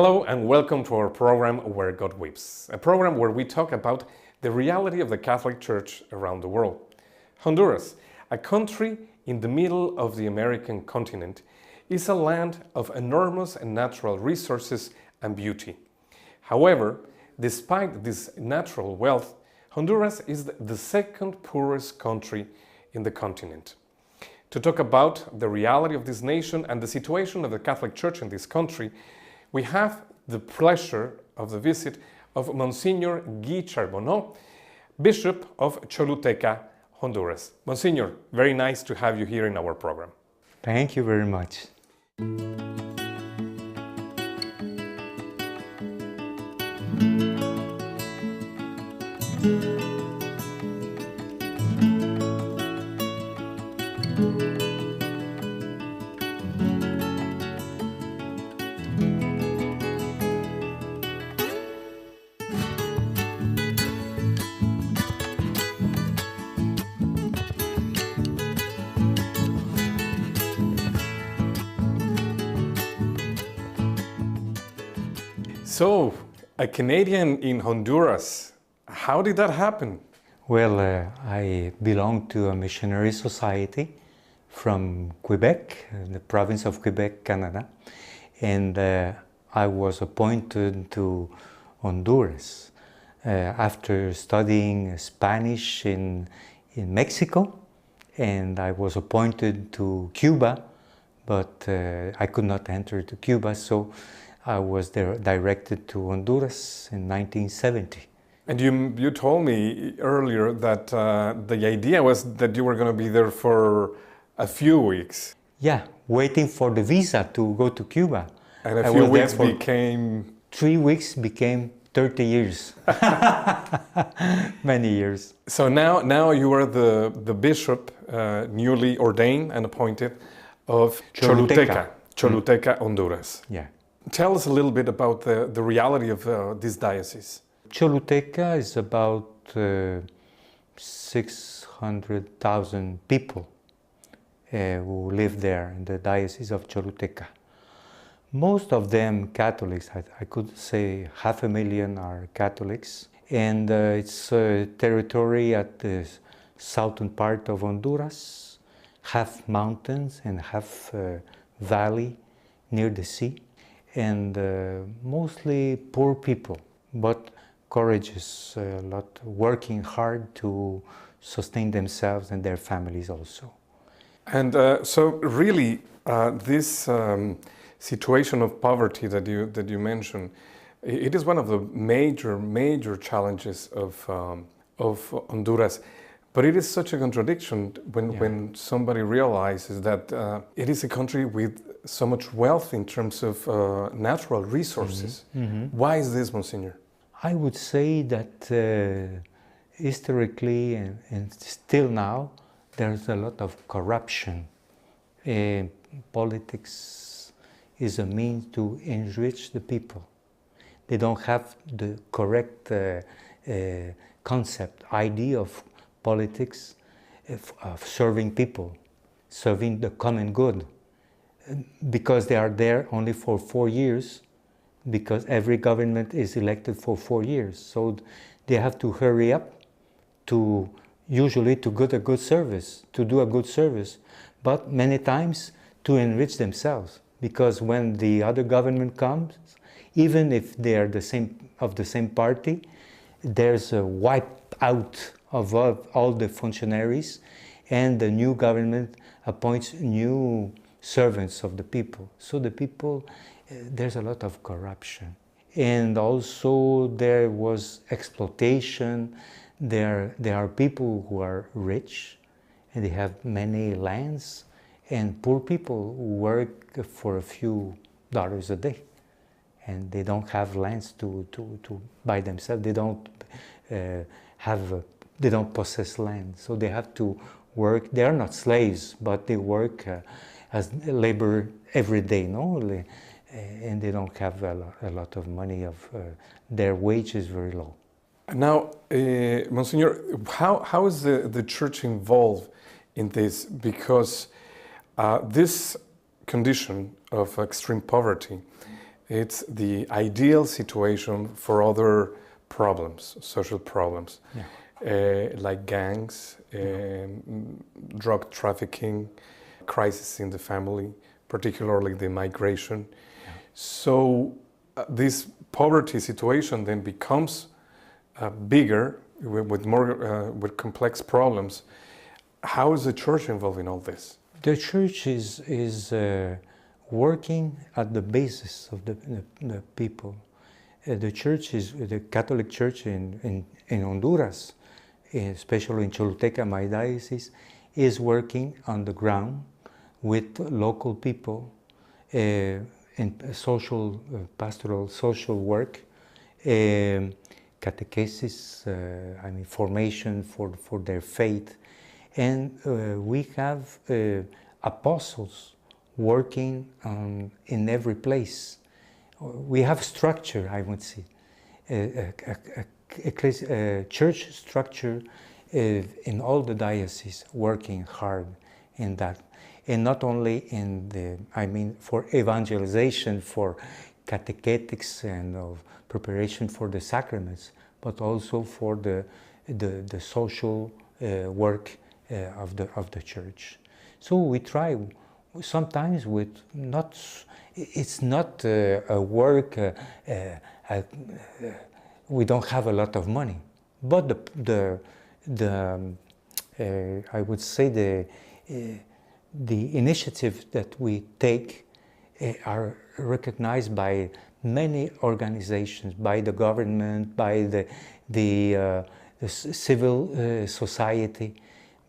Hello and welcome to our program Where God Weeps, a program where we talk about the reality of the Catholic Church around the world. Honduras, a country in the middle of the American continent, is a land of enormous natural resources and beauty. However, despite this natural wealth, Honduras is the second poorest country in the continent. To talk about the reality of this nation and the situation of the Catholic Church in this country, we have the pleasure of the visit of Monsignor Guy Charboneau, Bishop of Choluteca, Honduras. Monsignor, very nice to have you here in our program. Thank you very much. So, a Canadian in Honduras, how did that happen? Well, I belong to a missionary society from Quebec, the province of Quebec, Canada, and I was appointed to Honduras after studying Spanish in Mexico, and I was appointed to Cuba, but I could not enter to Cuba, so I was there directed to Honduras in 1970. And you told me earlier that the idea was that you were going to be there for a few weeks. Yeah, waiting for the visa to go to Cuba. And a few weeks became... 3 weeks became 30 years. Many years. So now you are the bishop, newly ordained and appointed of Choluteca, Honduras. Yeah. Tell us a little bit about the reality of this diocese. Choluteca is about 600,000 people who live there in the diocese of Choluteca. Most of them Catholics, I could say 500,000 are Catholics. And it's a territory at the southern part of Honduras, half mountains and half valley near the sea. And mostly poor people, but courageous, a lot working hard to sustain themselves and their families also. And so really this situation of poverty that you mentioned, it is one of the major challenges of Honduras. But it is such a contradiction when somebody realizes that it is a country with so much wealth in terms of natural resources. Mm-hmm. Why is this, Monsignor? I would say that historically and still now, there's a lot of corruption. Politics is a means to enrich the people. They don't have the correct idea of politics, of serving people, serving the common good, because they are there only for 4 years, because every government is elected for 4 years. So they have to hurry up to usually to get a good service, to do a good service, but many times to enrich themselves, because when the other government comes, even if they are the same party, there's a wipe out of all the functionaries, and the new government appoints new servants of the people. So the people, there's a lot of corruption. And also there was exploitation. There are people who are rich and they have many lands, and poor people who work for a few dollars a day. And they don't have lands to buy themselves. They don't they don't possess land, so they have to work. They are not slaves, but they work as labor every day, and they don't have a lot of money. Their wage is very low. Now, Monsignor, how is the Church involved in this? Because this condition of extreme poverty It's the ideal situation for other problems, social problems, like gangs, drug trafficking, crisis in the family, particularly the migration. So this poverty situation then becomes bigger with more with complex problems. How is the church involved in all this? The church is working at the basis of the people. The church is the Catholic Church in Honduras, especially in Choluteca, my diocese, is working on the ground with local people in social, pastoral, social work, catechesis, formation for their faith. And we have apostles working in every place. We have structure, I would say, a church structure in all the dioceses working hard in that. And not only in the, for evangelization, for catechetics and of preparation for the sacraments, but also for the social work of the church. So we try sometimes with not, it's not a work, we don't have a lot of money, but I would say the initiatives that we take are recognized by many organizations, by the government, by the civil society,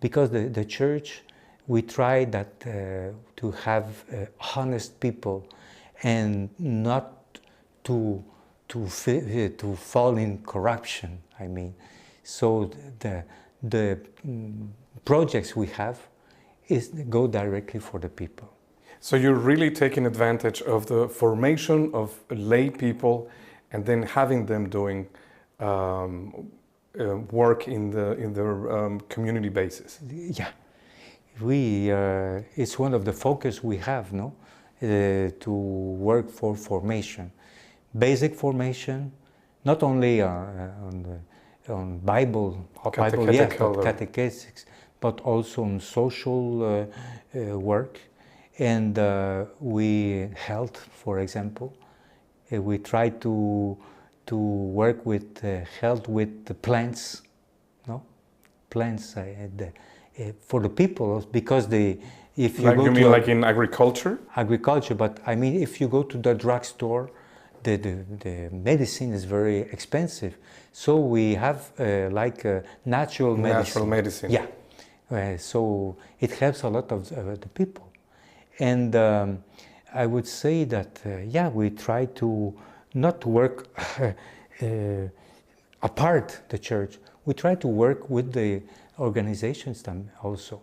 because the church, we try that to have honest people and not to fall in corruption. So the projects we have go directly for the people. So you're really taking advantage of the formation of lay people and then having them doing work in the community basis. Yeah, it's one of the focus we have, to work for formation, basic formation, not only on Bible, catechetics, but also on social work, and we health, for example. We try to work with health with the plants, plants for the people, because if you go to like in agriculture? Agriculture, but if you go to the drugstore, the medicine is very expensive. So we have natural medicine. Natural medicine. Yeah. So it helps a lot of the people. And I would say that, we try to not work apart the church. We try to work with the organizations also.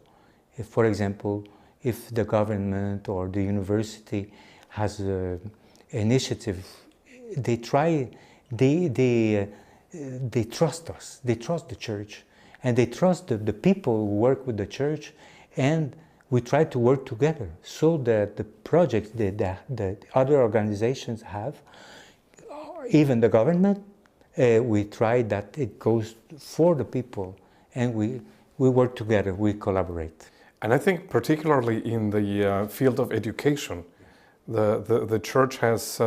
If, for example, if the government or the university has an initiative, they trust us, they trust the church, and they trust the people who work with the church, and we try to work together so that the projects that other organizations have, even the government, we try that it goes for the people, and we work together, we collaborate. And I think particularly in the field of education, the church has,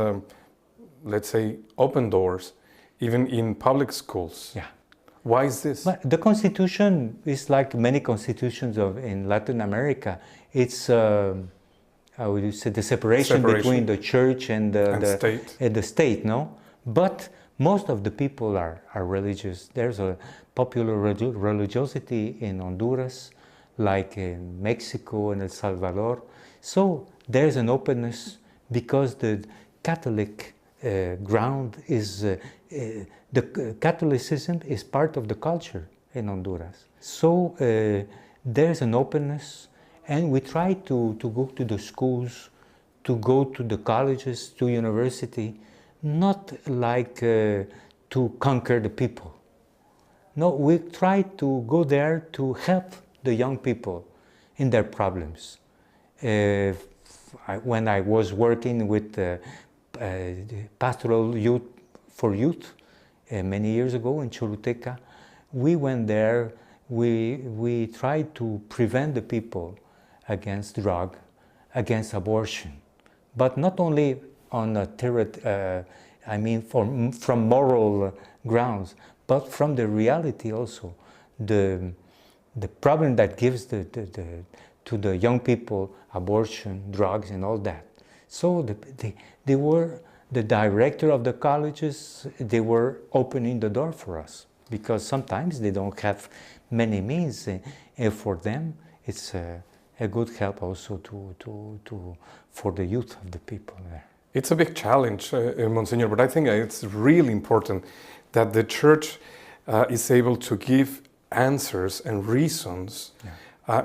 let's say, open doors, even in public schools. Yeah. Why is this? But the Constitution is like many constitutions in Latin America. It's, how would you say, the separation between the church and the state, no? But most of the people are religious. There's a popular religiosity in Honduras, like in Mexico and El Salvador. So there's an openness because the Catholic ground is, the Catholicism is part of the culture in Honduras. So there's an openness, and we try to go to the schools, to go to the colleges, to university, not like to conquer the people. No, we try to go there to help the young people in their problems. When I was working with pastoral youth for youth many years ago in Choluteca. We went there. We tried to prevent the people against drug, against abortion, but not only on a from moral grounds, but from the reality also. The problem that gives to the young people abortion, drugs, and all that. So they were the director of the colleges. They were opening the door for us because sometimes they don't have many means, and for them it's a good help also for the youth of the people there. It's a big challenge, Monsignor, but I think it's really important that the Church is able to give answers and reasons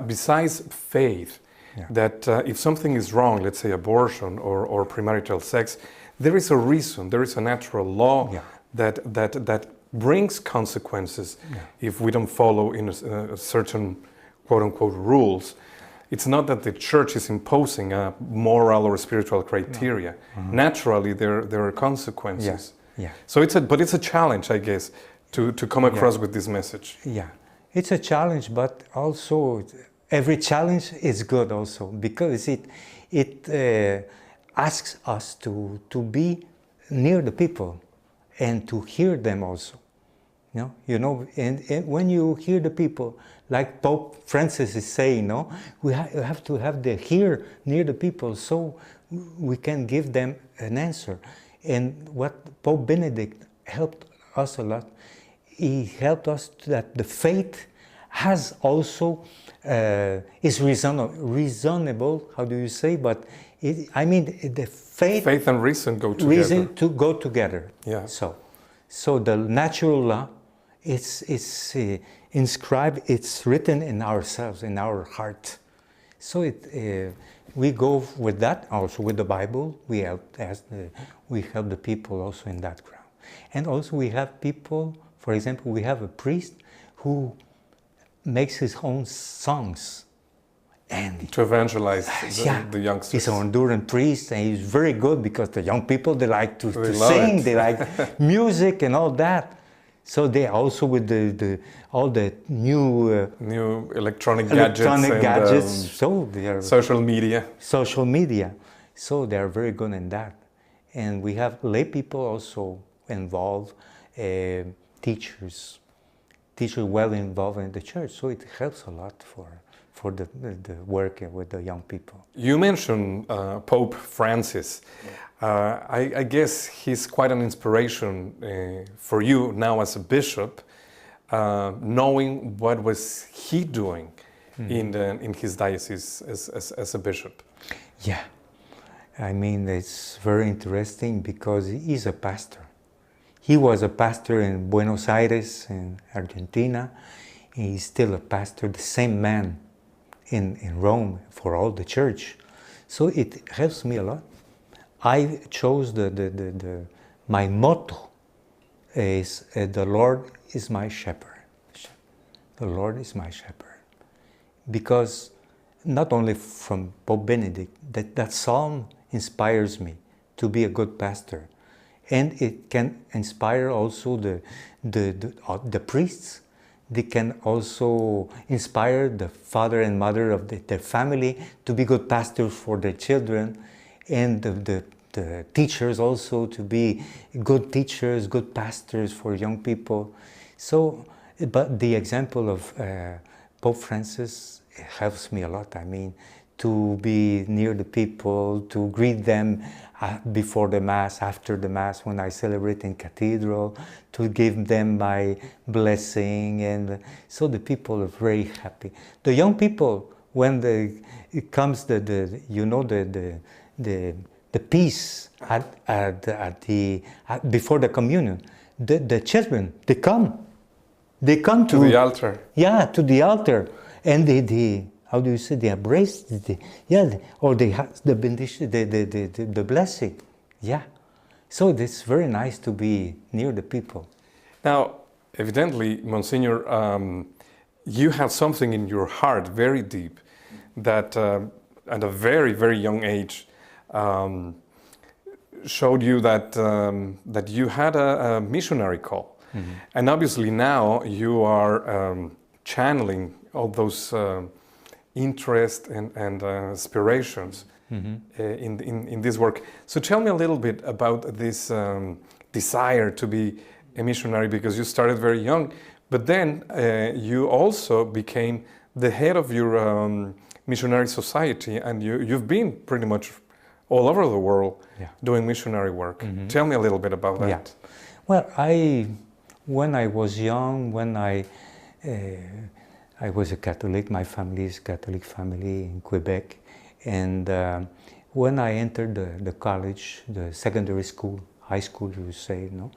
besides faith, that if something is wrong, let's say abortion or premarital sex, there is a reason, there is a natural law that brings consequences if we don't follow in a certain quote-unquote rules. It's not that the Church is imposing a moral or spiritual criteria. Naturally, there are consequences. So it's a challenge, I guess, to come across with this message. Yeah, it's a challenge, but also every challenge is good also, because it asks us to be near the people and to hear them also. And when you hear the people, like Pope Francis is saying, we have to have the ear near the people so we can give them an answer. And what Pope Benedict helped us a lot, he helped us that the faith has also is reasonable. How do you say? But the faith and reason go together. Reason to go together. Yeah. So the natural law, it's inscribed. It's written in ourselves, in our heart. So we go with that also with the Bible. We help the people also in that ground, and also we have people. For example, we have a priest who makes his own songs, and to evangelize the youngsters. He's a Honduran priest, and he's very good because the young people, they like to sing, they like music and all that. So they also with all the new electronic gadgets, so they are social media. So they are very good in that. And we have lay people also involved, teachers well involved in the church. So it helps a lot for the work with the young people. You mentioned Pope Francis. I guess he's quite an inspiration for you now as a bishop, knowing what was he doing in his diocese as a bishop. Yeah, it's very interesting because he's a pastor. He was a pastor in Buenos Aires, in Argentina. He's still a pastor, the same man in Rome for all the church. So it helps me a lot. I chose my motto is the Lord is my shepherd. The Lord is my shepherd. Because not only from Pope Benedict, that psalm inspires me to be a good pastor. And it can inspire also the priests. They can also inspire the father and mother of their family to be good pastors for their children, and the teachers also to be good teachers, good pastors for young people. So, but the example of Pope Francis helps me a lot. To be near the people, to greet them before the Mass, after the Mass, when I celebrate in cathedral, to give them my blessing, and so the people are very happy. The young people, when it comes the peace before the communion, the children they come to the altar. Yeah, to the altar, and they how do you say, they embrace, or they have the benediction, the blessing. Yeah. So it's very nice to be near the people. Now, evidently, Monsignor, you have something in your heart very deep that at a very, very young age showed you that that you had a missionary call, and obviously now you are channeling all those interest and aspirations in this work. So tell me a little bit about this desire to be a missionary, because you started very young, but then you also became the head of your missionary society, and you've been pretty much all over the world doing missionary work. Tell me a little bit about that. Yeah. Well, when I was young, when I was a Catholic, my family is a Catholic family in Quebec, and when I entered the college, the secondary school, high school, you would say, no,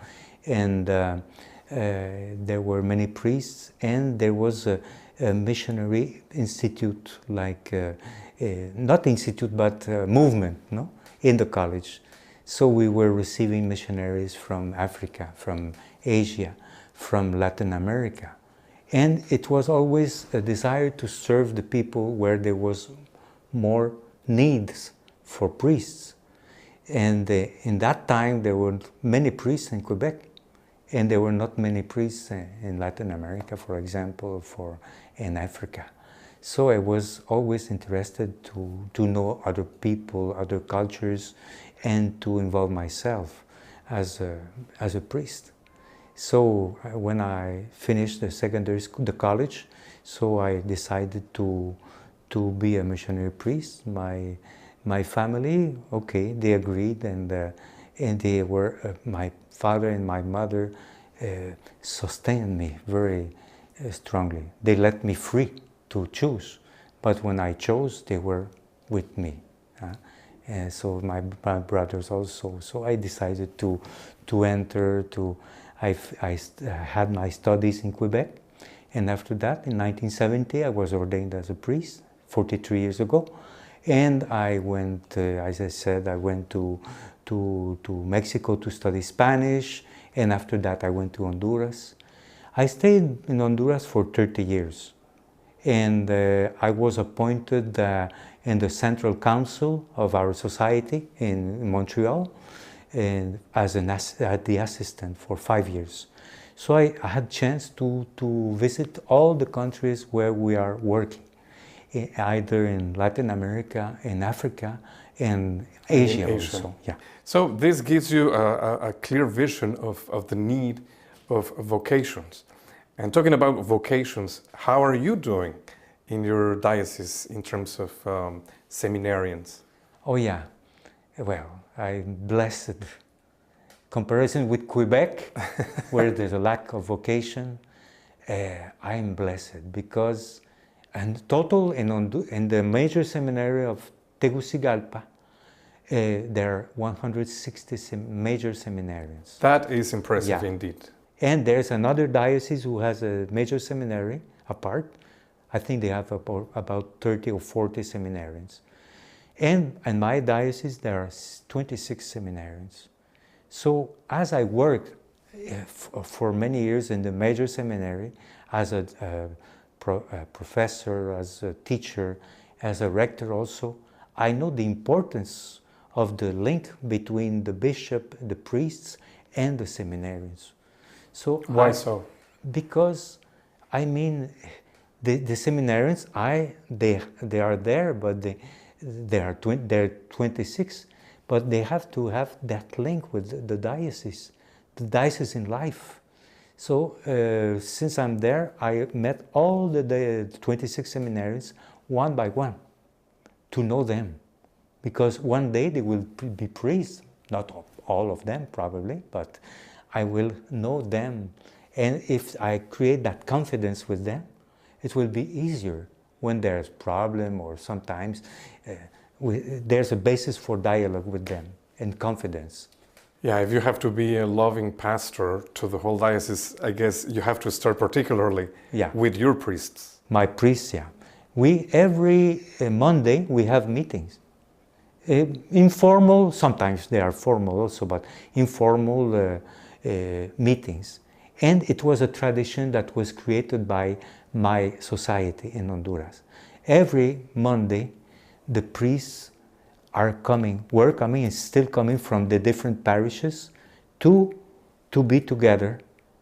and there were many priests, and there was a missionary institute, like not institute but movement, no, in the college. So we were receiving missionaries from Africa, from Asia, from Latin America, and it was always a desire to serve the people where there was more needs for priests. And in that time there were many priests in Quebec, and there were not many priests in Latin America, for example, in Africa. So I was always interested to know other people, other cultures, and to involve myself as a priest. So when I finished the secondary school, the college, so I decided to be a missionary priest. My family, okay, they agreed, and they were my father and my mother sustained me very strongly. They let me free to choose, but when I chose, they were with me. And so my brothers also. So I decided to enter. I had my studies in Quebec, and after that, in 1970, I was ordained as a priest, 43 years ago. And I went, as I said, I went to Mexico to study Spanish, and after that I went to Honduras. I stayed in Honduras for 30 years, and I was appointed in the Central Council of our society in Montreal, and as the assistant for 5 years. So I had chance to visit all the countries where we are working, either in Latin America, in Africa, and Asia also. Yeah. So this gives you a clear vision of the need of vocations. And talking about vocations, how are you doing in your diocese in terms of seminarians? Oh yeah, well, I'm blessed. Comparison with Quebec, where there's a lack of vocation, I'm blessed because in total in the major seminary of Tegucigalpa, there are 160 major seminarians. That is impressive indeed. And there's another diocese who has a major seminary apart. I think they have about 30 or 40 seminarians. And in my diocese, there are 26 seminarians. So as I worked for many years in the major seminary as a professor, as a teacher, as a rector also, I know the importance of the link between the bishop, the priests, and the seminarians. So why so? Because I mean, the seminarians, they are there, but they're 26, but they have to have that link with the diocese in life. So since I'm there, I met all the 26 seminarians one by one to know them, because one day they will be priests, not all of them probably, but I will know them. And if I create that confidence with them, it will be easier when there's problem, or sometimes there's a basis for dialogue with them and confidence. Yeah, if you have to be a loving pastor to the whole diocese, I guess you have to start particularly with your priests. My priests, yeah. Every Monday we have meetings. Informal, sometimes they are formal also, but informal meetings. And it was a tradition that was created by my society in Honduras. Every Monday, the priests were coming and still coming from the different parishes to be together,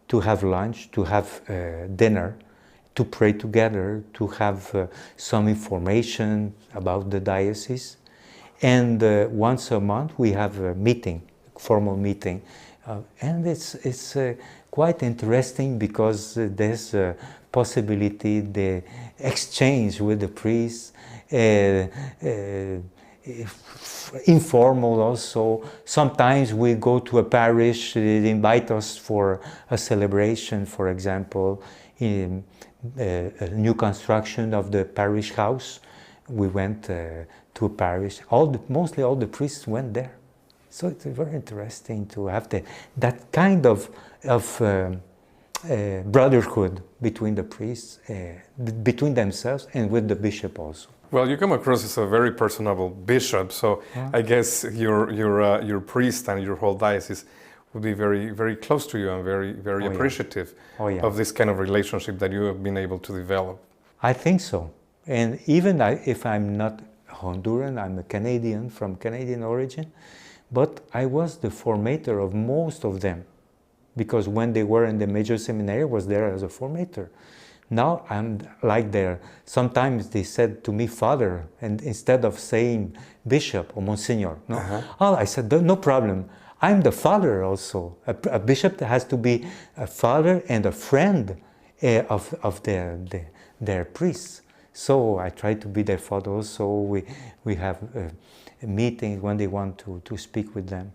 to have lunch, to have dinner, to pray together, to have some information about the diocese. And once a month we have a meeting, formal meeting. And it's quite interesting because there's a possibility, the exchange with the priests, informal also. Sometimes we go to a parish, they invite us for a celebration, for example, in a new construction of the parish house. We went to a parish. Mostly all the priests went there. So it's very interesting to have that kind of brotherhood between the priests, between themselves and with the bishop also. Well, you come across as a very personable bishop, so I guess your priest and your whole diocese would be very, very close to you and very appreciative of this kind of relationship that you have been able to develop. I think so. And even if I'm not Honduran, I'm a Canadian, from Canadian origin, but I was the formator of most of them, because when they were in the major seminary, I was there as a formator. Now I'm like there. Sometimes they said to me, Father, and instead of saying Bishop or Monsignor, no. Oh, I said, no problem. I'm the father also. A bishop has to be a father and a friend of their priests. So I try to be their father also. We have meetings when they want to speak with them.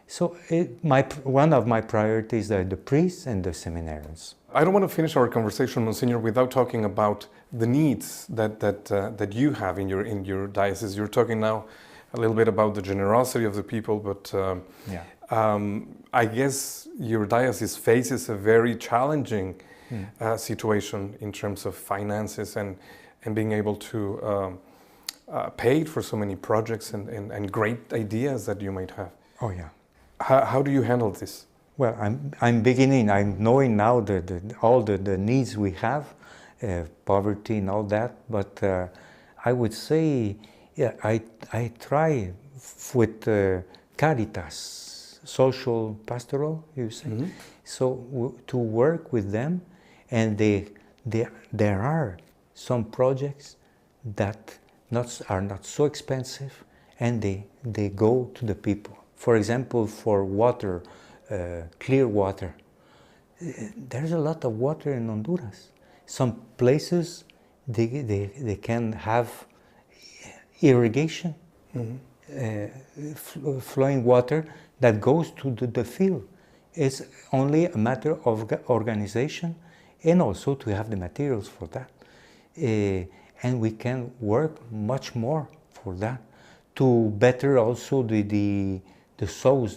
So one of my priorities are the priests and the seminarians. I don't want to finish our conversation, Monsignor, without talking about the needs that you have in your diocese. You're talking now a little bit about the generosity of the people, but I guess your diocese faces a very challenging situation in terms of finances and being able to pay for so many projects and great ideas that you might have. Oh yeah. How do you handle this? Well, I'm beginning. I'm knowing now all the needs we have, poverty and all that. But I would say, I try with Caritas, social pastoral, you say. Mm-hmm. So to work with them, and there are some projects that are not so expensive, and they go to the people. For example, for water. Clear water. There's a lot of water in Honduras. Some places they can have irrigation, flowing water that goes to the field. It's only a matter of organization and also to have the materials for that. And we can work much more for that to better also the sows,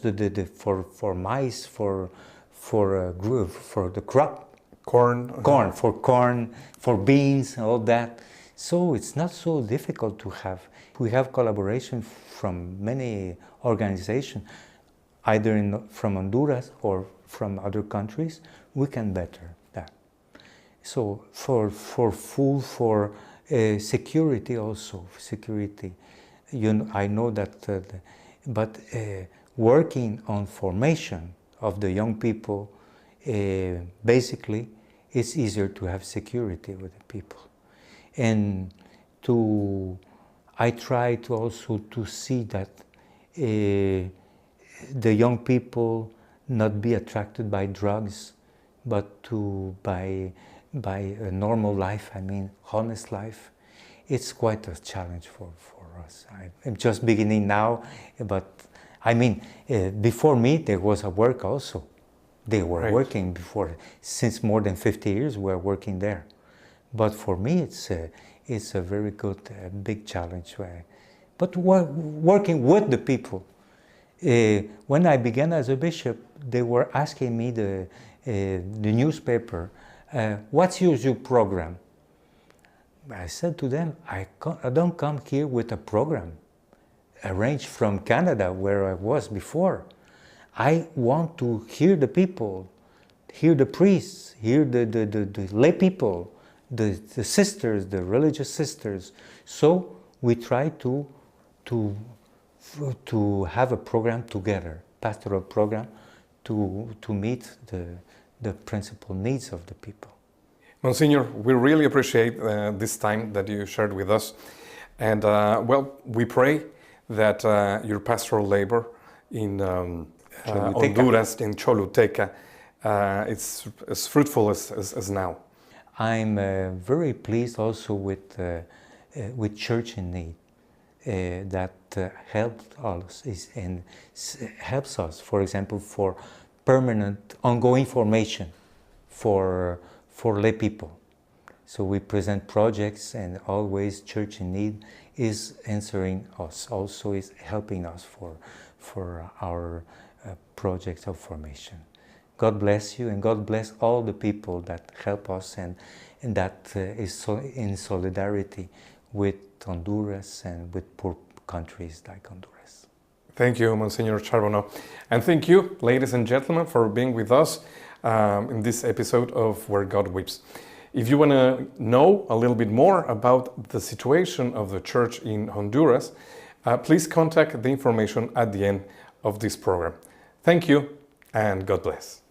for maize, for the crop, corn, for beans, all that. So it's not so difficult to have. We have collaboration from many organizations, either from Honduras or from other countries. We can better that. So for food, for security also, security. I know that. But working on formation of the young people, basically, it's easier to have security with the people. And I try to also to see that the young people not be attracted by drugs, but by a normal life, I mean, honest life. It's quite a challenge for us. I'm just beginning now, but I mean, before me there was a work also. They were working before, since more than 50 years we are working there. But for me it's a very good, big challenge. But working with the people. When I began as a bishop, they were asking me the newspaper, what's your program? I said to them, I don't come here with a program arranged from Canada where I was before. I want to hear the people, hear the priests, hear the lay people, the sisters, the religious sisters. So we try to to have a program together, pastoral program, to meet the principal needs of the people. Monsignor, we really appreciate this time that you shared with us. And well, we pray that your pastoral labor in Honduras, in Choluteca, it's as fruitful as now. I'm very pleased also with Church in Need that helps us and helps us, for example, for permanent, ongoing formation for lay people. So we present projects, and always Church in Need is answering us, also is helping us for our projects of formation. God bless you, and God bless all the people that help us and that is in solidarity with Honduras and with poor countries like Honduras. Thank you, Monsignor Charboneau. And thank you, ladies and gentlemen, for being with us in this episode of Where God Weeps. If you want to know a little bit more about the situation of the church in Honduras, please contact the information at the end of this program. Thank you, and God bless.